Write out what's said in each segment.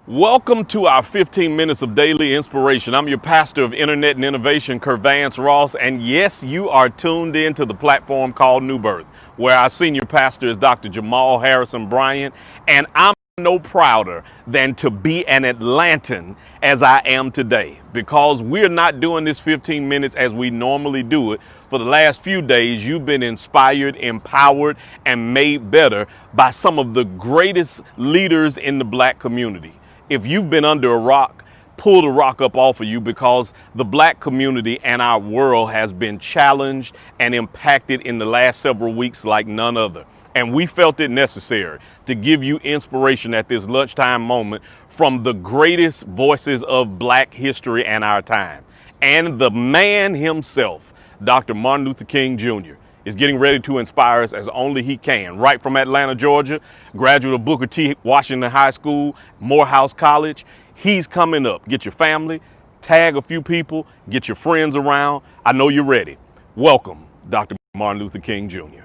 Welcome to our 15 minutes of daily inspiration. I'm your pastor of internet and innovation, Kervance Ross, and yes, you are tuned in to the platform called New Birth, where our senior pastor is Dr. Jamal-Harrison Bryant, and I'm no prouder than to be an Atlantan as I am today, because we're not doing this 15 minutes as we normally do it. For the last few days, you've been inspired, empowered, and made better by some of the greatest leaders in the black community. If you've been under a rock, pull the rock up off of you, because the black community and our world has been challenged and impacted in the last several weeks like none other. And we felt it necessary to give you inspiration at this lunchtime moment from the greatest voices of black history and our time. And the man himself, Dr. Martin Luther King Jr., is getting ready to inspire us as only he can. Right from Atlanta, Georgia, graduate of Booker T. Washington High School, Morehouse College. He's coming up. Get your family, tag a few people, get your friends around. I know you're ready. Welcome, Dr. Martin Luther King Jr.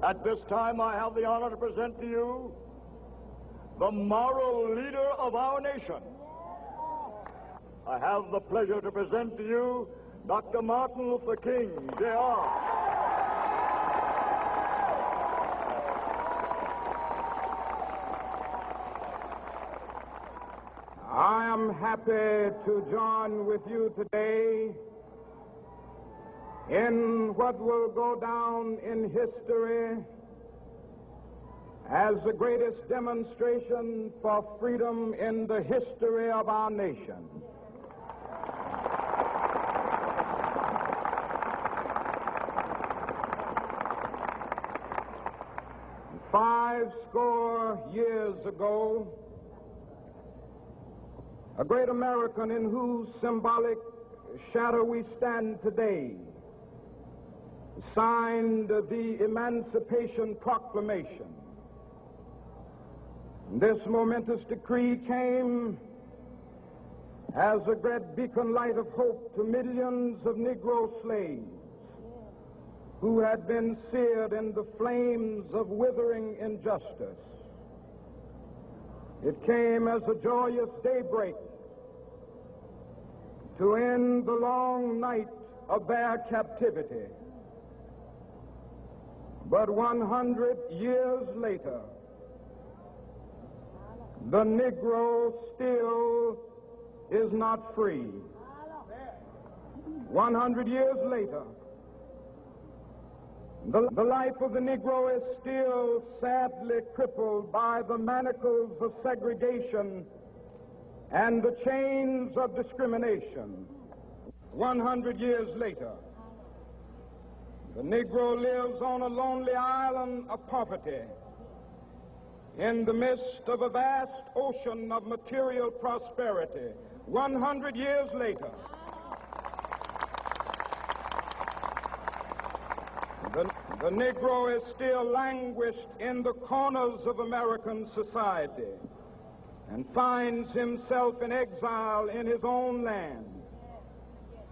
At this time, I have the honor to present to you the moral leader of our nation. I have the pleasure to present to you Dr. Martin Luther King, Jr. I am happy to join with you today in what will go down in history as the greatest demonstration for freedom in the history of our nation. Five score years ago, a great American in whose symbolic shadow we stand today signed the Emancipation Proclamation. This momentous decree came as a great beacon light of hope to millions of Negro slaves who had been seared in the flames of withering injustice. It came as a joyous daybreak to end the long night of their captivity. But 100 years later, the Negro still is not free. 100 years later, the life of the Negro is still sadly crippled by the manacles of segregation and the chains of discrimination. 100 years later, the Negro lives on a lonely island of poverty in the midst of a vast ocean of material prosperity. 100 years later, the Negro is still languished in the corners of American society and finds himself in exile in his own land.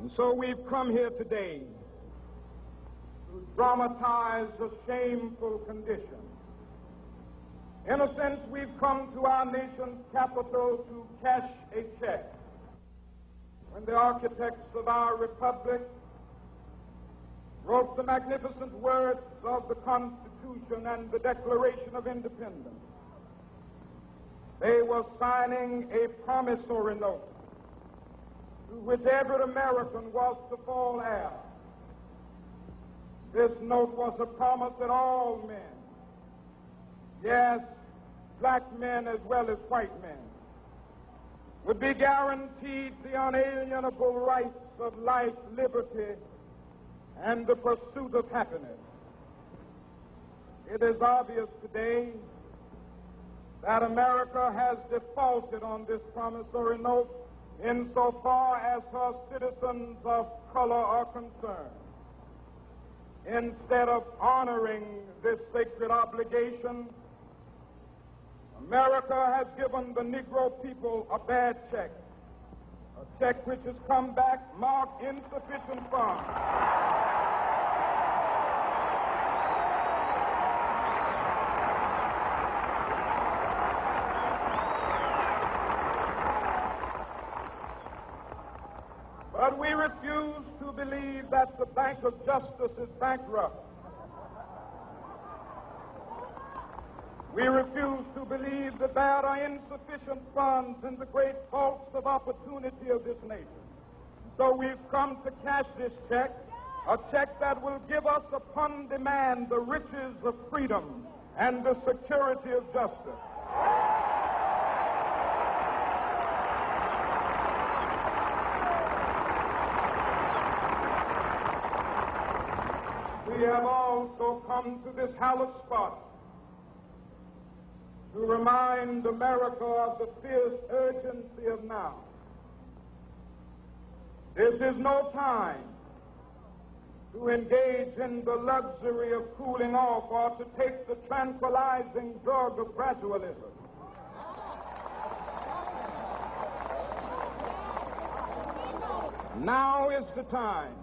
And so we've come here today to dramatize a shameful condition. In a sense, we've come to our nation's capital to cash a check. When the architects of our republic wrote the magnificent words of the Constitution and the Declaration of Independence, they were signing a promissory note to which every American was to fall heir. This note was a promise that all men, yes, black men as well as white men, to be guaranteed the unalienable rights of life, liberty, and the pursuit of happiness. It is obvious today that America has defaulted on this promissory note insofar as her citizens of color are concerned. Instead of honoring this sacred obligation, America has given the Negro people a bad check, a check which has come back marked insufficient funds. But we refuse to believe that the Bank of Justice is bankrupt. We refuse to believe that there are insufficient funds in the great vaults of opportunity of this nation. So we've come to cash this check, a check that will give us upon demand the riches of freedom and the security of justice. We have also come to this hallowed spot to remind America of the fierce urgency of now. This is no time to engage in the luxury of cooling off or to take the tranquilizing drug of gradualism. Now is the time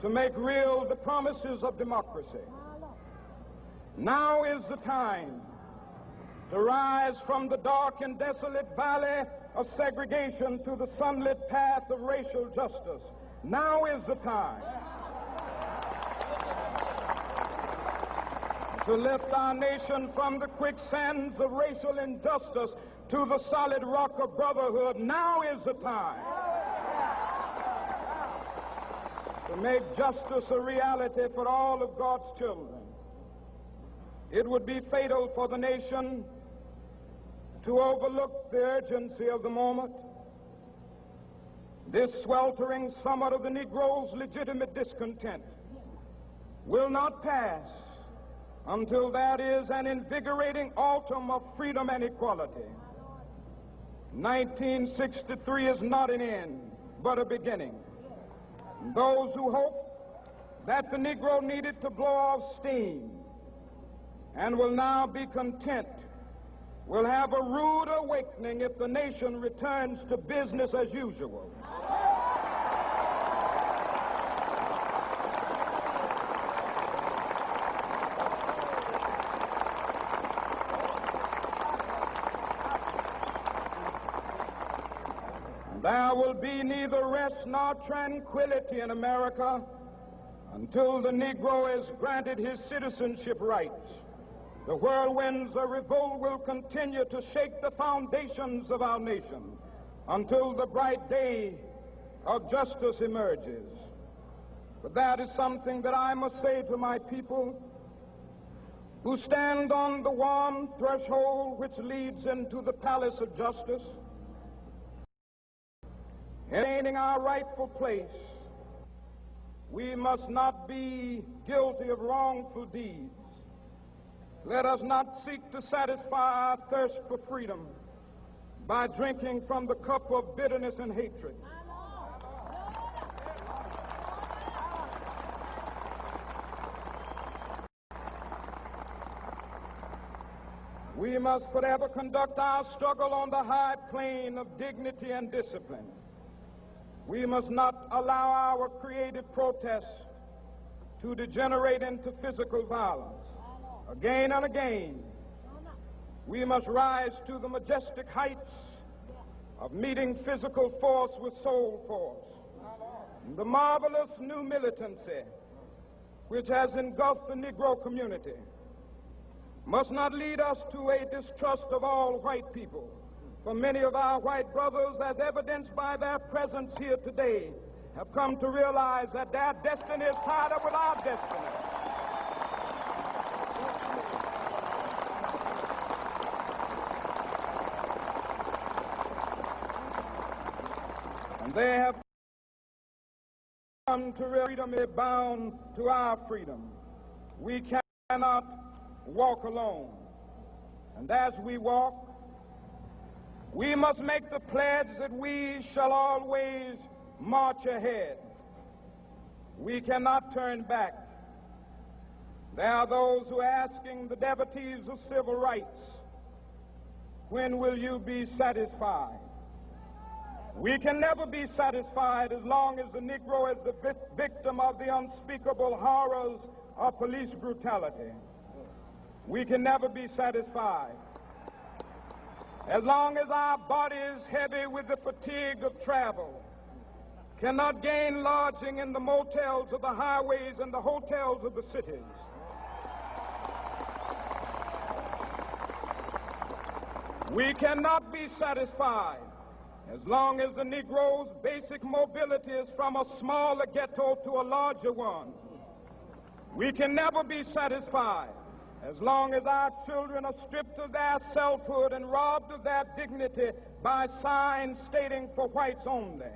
to make real the promises of democracy. Now is the time to rise from the dark and desolate valley of segregation to the sunlit path of racial justice. Now is the time to lift our nation from the quicksands of racial injustice to the solid rock of brotherhood. Now is the time to make justice a reality for all of God's children. It would be fatal for the nation to overlook the urgency of the moment. This sweltering summit of the Negro's legitimate discontent will not pass until that is an invigorating autumn of freedom and equality. 1963 is not an end, but a beginning. Those who hope that the Negro needed to blow off steam and will now be content will have a rude awakening if the nation returns to business as usual. There will be neither rest nor tranquility in America until the Negro is granted his citizenship rights. The whirlwinds of revolt will continue to shake the foundations of our nation until the bright day of justice emerges. But that is something that I must say to my people who stand on the warm threshold which leads into the palace of justice. In gaining our rightful place, we must not be guilty of wrongful deeds. Let us not seek to satisfy our thirst for freedom by drinking from the cup of bitterness and hatred. We must forever conduct our struggle on the high plane of dignity and discipline. We must not allow our creative protests to degenerate into physical violence. Again and again, we must rise to the majestic heights of meeting physical force with soul force. The marvelous new militancy which has engulfed the Negro community must not lead us to a distrust of all white people. For many of our white brothers, as evidenced by their presence here today, have come to realize that their destiny is tied up with our destiny. They have come to freedom is bound to our freedom. We cannot walk alone. And as we walk, we must make the pledge that we shall always march ahead. We cannot turn back. There are those who are asking the devotees of civil rights, when will you be satisfied? We can never be satisfied as long as the Negro is the victim of the unspeakable horrors of police brutality. We can never be satisfied as long as our body is heavy with the fatigue of travel, cannot gain lodging in the motels of the highways and the hotels of the cities. We cannot be satisfied as long as the Negro's basic mobility is from a smaller ghetto to a larger one. We can never be satisfied as long as our children are stripped of their selfhood and robbed of their dignity by signs stating for whites only.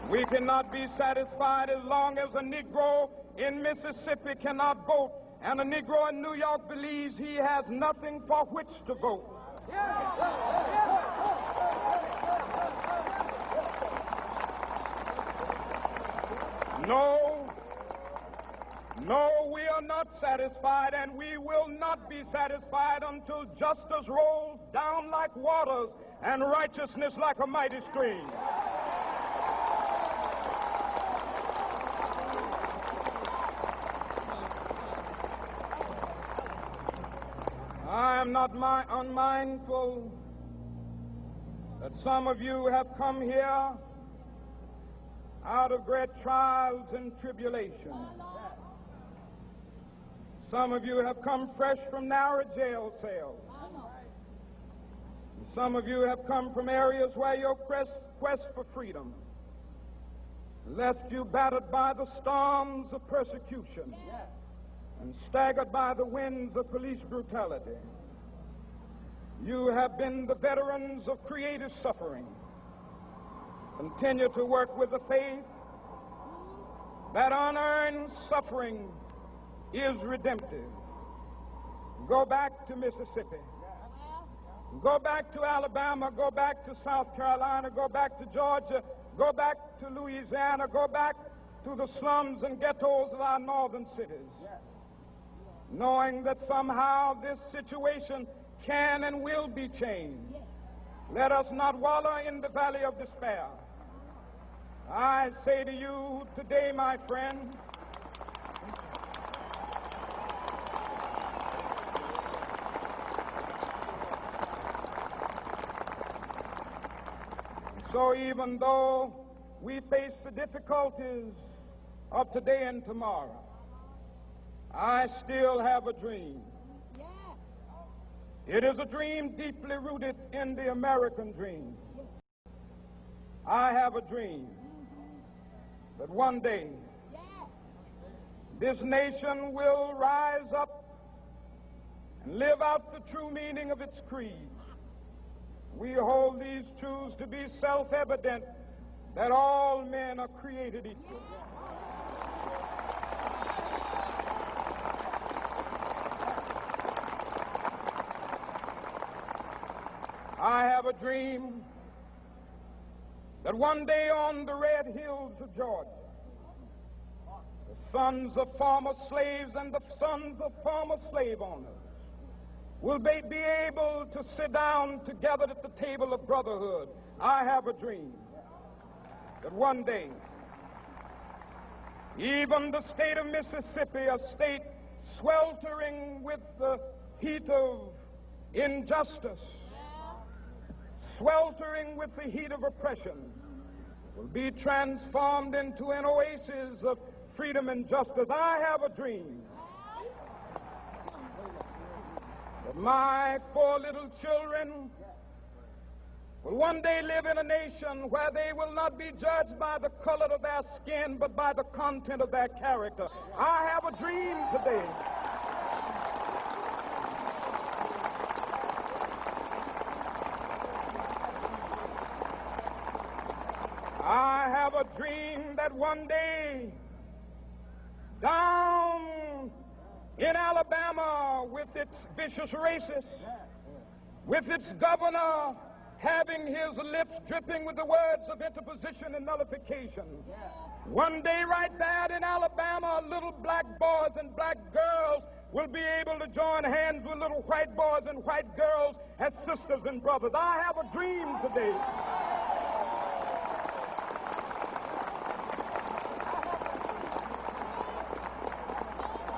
We cannot be satisfied as long as a Negro in Mississippi cannot vote and a Negro in New York believes he has nothing for which to vote. No, we are not satisfied, and we will not be satisfied until justice rolls down like waters and righteousness like a mighty stream. I am not unmindful that some of you have come here out of great trials and tribulations. Some of you have come fresh from narrow jail cells. Some of you have come from areas where your quest for freedom left you battered by the storms of persecution and staggered by the winds of police brutality. You have been the veterans of creative suffering. Continue to work with the faith that unearned suffering is redemptive. Go back to Mississippi. Go back to Alabama. Go back to South Carolina. Go back to Georgia. Go back to Louisiana. Go back to the slums and ghettos of our northern cities, knowing that somehow this situation can and will be changed. Let us not wallow in the valley of despair. I say to you today, my friend, so even though we face the difficulties of today and tomorrow, I still have a dream. It is a dream deeply rooted in the American dream. I have a dream that one day this nation will rise up and live out the true meaning of its creed. We hold these truths to be self-evident, that all men are created equal. I have a dream that one day on the red hills of Georgia, the sons of former slaves and the sons of former slave owners will be able to sit down together at the table of brotherhood. I have a dream that one day, even the state of Mississippi, a state sweltering with the heat of injustice, sweltering with the heat of oppression, will be transformed into an oasis of freedom and justice. I have a dream that my 4 little children will one day live in a nation where they will not be judged by the color of their skin, but by the content of their character. I have a dream today a dream that one day, down in Alabama, with its vicious racists, with its governor having his lips dripping with the words of interposition and nullification, one day right there in Alabama, little black boys and black girls will be able to join hands with little white boys and white girls as sisters and brothers. I have a dream today.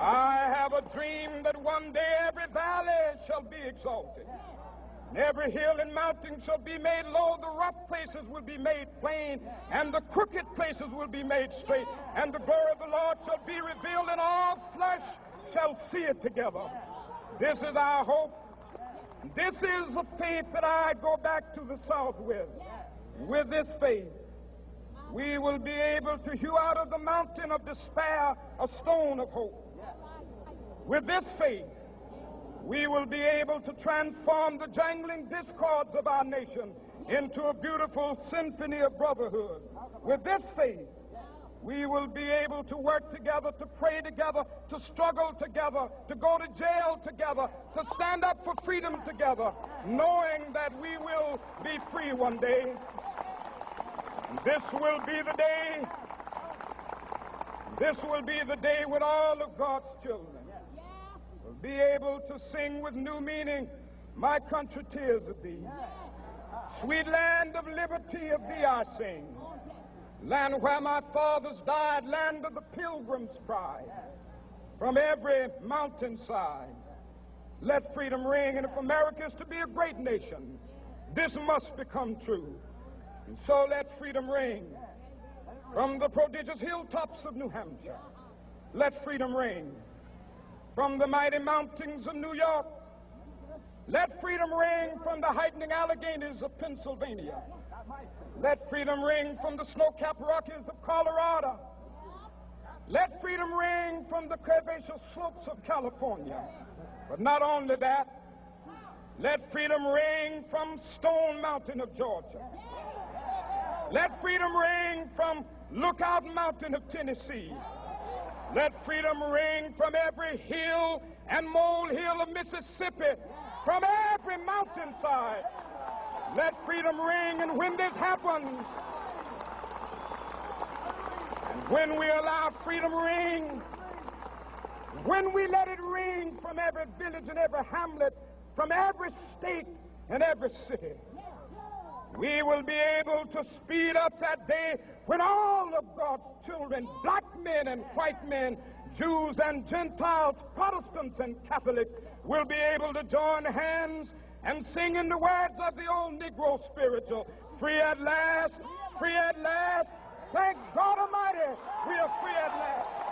I have a dream that one day every valley shall be exalted, and every hill and mountain shall be made low, the rough places will be made plain, and the crooked places will be made straight, and the glory of the Lord shall be revealed, and all flesh shall see it together. This is our hope. This is a faith that I go back to the South with. With this faith, we will be able to hew out of the mountain of despair a stone of hope. With this faith, we will be able to transform the jangling discords of our nation into a beautiful symphony of brotherhood. With this faith, we will be able to work together, to pray together, to struggle together, to go to jail together, to stand up for freedom together, knowing that we will be free one day. This will be the day. This will be the day when all of God's children will be able to sing with new meaning, "My country, tears of thee. Sweet land of liberty, of thee I sing. Land where my fathers died, land of the pilgrim's pride. From every mountainside, let freedom ring. And if America is to be a great nation, this must become true. And so let freedom ring. From the prodigious hilltops of New Hampshire, let freedom ring. From the mighty mountains of New York, let freedom ring. From the heightening Alleghenies of Pennsylvania, let freedom ring. From the snow-capped Rockies of Colorado, let freedom ring. From the curvaceous slopes of California. But not only that, let freedom ring from Stone Mountain of Georgia. Let freedom ring from Lookout Mountain of Tennessee. Let freedom ring from every hill and molehill of Mississippi, from every mountainside. Let freedom ring. And when this happens, and when we allow freedom ring, when we let it ring from every village and every hamlet, from every state and every city, we will be able to speed up that day when all of God's children, black men and white men, Jews and Gentiles, Protestants and Catholics, will be able to join hands and sing in the words of the old Negro spiritual, "Free at last, free at last. Thank God Almighty, we are free at last."